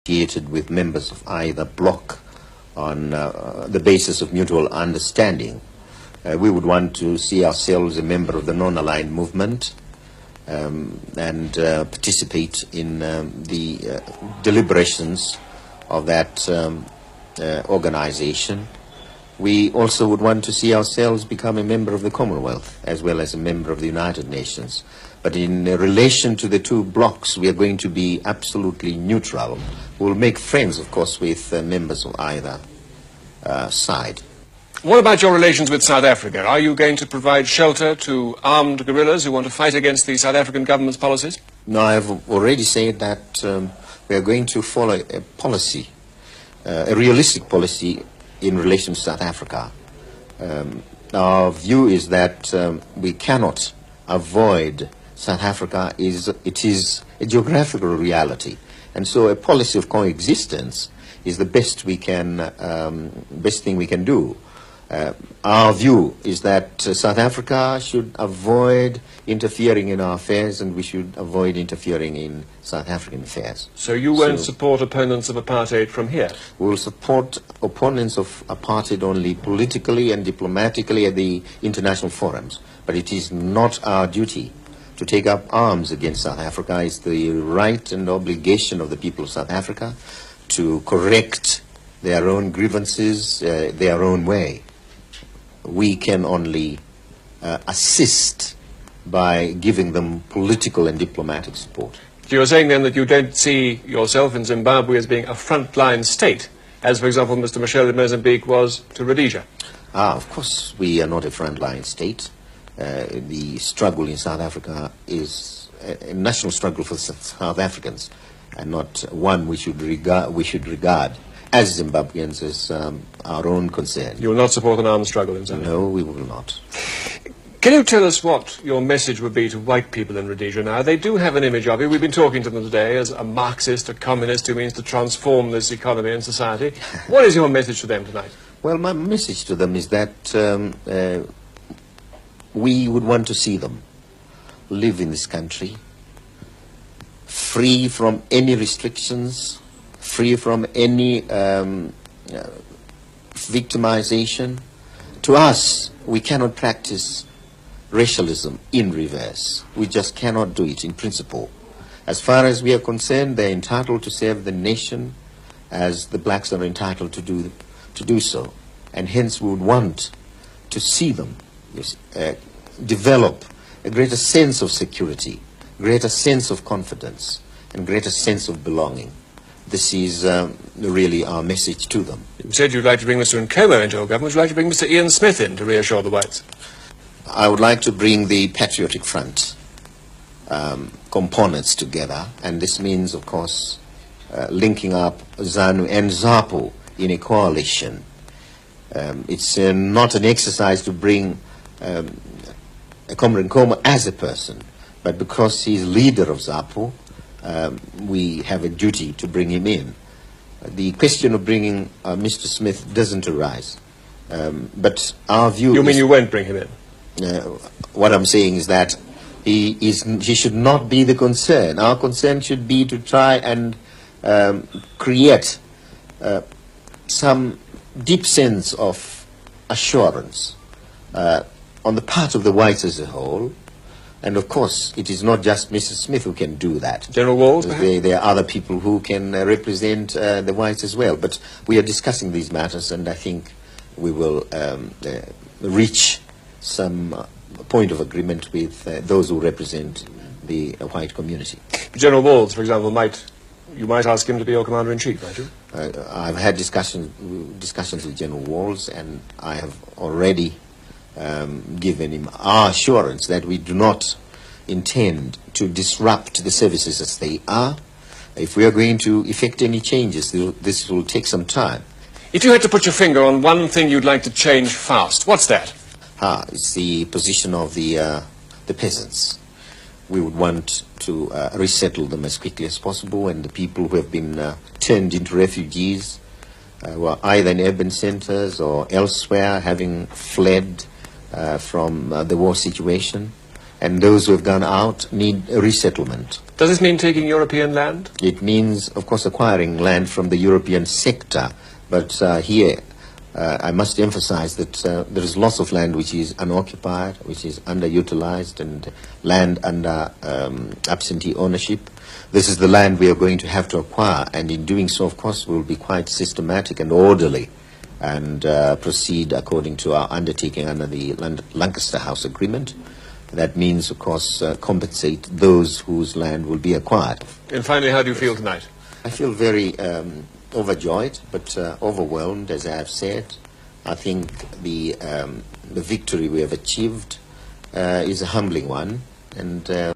negotiated with members of either bloc on the basis of mutual understanding. We would want to see ourselves a member of the non-aligned movement and participate in the deliberations of that organization. We also would want to see ourselves become a member of the Commonwealth as well as a member of the United Nations. But in relation to the two blocs, we are going to be absolutely neutral. We'll make friends, of course, with members of either side. What about your relations with South Africa? Are you going to provide shelter to armed guerrillas who want to fight against the South African government's policies? No, I've already said that we are going to follow a policy, a realistic policy in relation to South Africa. Our view is that we cannot avoid South Africa. It is a geographical reality, and so a policy of coexistence is the best thing we can do. Our view is that South Africa should avoid interfering in our affairs, and we should avoid interfering in South African affairs. So you won't support opponents of apartheid from here? We will support opponents of apartheid only politically and diplomatically at the international forums. But it is not our duty to take up arms against South Africa. It's the right and obligation of the people of South Africa to correct their own grievances their own way. We can only assist by giving them political and diplomatic support. So you're saying then that you don't see yourself in Zimbabwe as being a frontline state, as, for example, Mr. Michel in Mozambique was to Rhodesia? Of course, we are not a frontline state. The struggle in South Africa is a national struggle for South Africans, and not one we should regard as Zimbabweans as our own concern. You will not support an armed struggle in Zimbabwe? No, we will not. Can you tell us what your message would be to white people in Rhodesia now? They do have an image of you. We've been talking to them today as a Marxist, a communist who means to transform this economy and society. What is your message to them tonight? Well, my message to them is that we would want to see them live in this country free from any restrictions, free from any victimization. To us, we cannot practice racialism in reverse. We just cannot do it in principle. As far as we are concerned, they're entitled to serve the nation as the blacks are entitled to do so. And hence we would want to see them develop a greater sense of security, greater sense of confidence, and greater sense of belonging. This is really our message to them. You said you'd like to bring Mr. Nkomo into your government. Would you like to bring Mr. Ian Smith in to reassure the whites? I would like to bring the Patriotic Front components together, and this means, of course, linking up ZANU and ZAPU in a coalition. It's not an exercise to bring Comrade Nkomo as a person, but because he's leader of ZAPU, we have a duty to bring him in. The question of bringing Mr. Smith doesn't arise, but our view You mean you won't bring him in? What I'm saying is that he should not be the concern. Our concern should be to try and create some deep sense of assurance on the part of the whites as a whole. And of course, it is not just Mr. Smith who can do that. General Walls, there are other people who can represent the whites as well. But we are discussing these matters, and I think we will reach some point of agreement with those who represent the white community. General Walls, for example, you might ask him to be your commander-in-chief, might you? I've had discussions with General Walls, and I have already given him our assurance that we do not intend to disrupt the services as they are. If we are going to effect any changes, this will take some time. If you had to put your finger on one thing you'd like to change fast, what's that? It's the position of the peasants. We would want to resettle them as quickly as possible, and the people who have been turned into refugees, who are either in urban centers or elsewhere, having fled from the war situation, and those who have gone out need a resettlement. Does this mean taking European land? It means, of course, acquiring land from the European sector. But here, I must emphasize that there is lots of land which is unoccupied, which is underutilized, and land under absentee ownership. This is the land we are going to have to acquire, and in doing so, of course, we'll be quite systematic and orderly and proceed according to our undertaking under the Lancaster House Agreement. That means, of course, compensate those whose land will be acquired. And finally, how do you feel tonight? I feel very overjoyed, but overwhelmed, as I have said. I think the victory we have achieved is a humbling one, and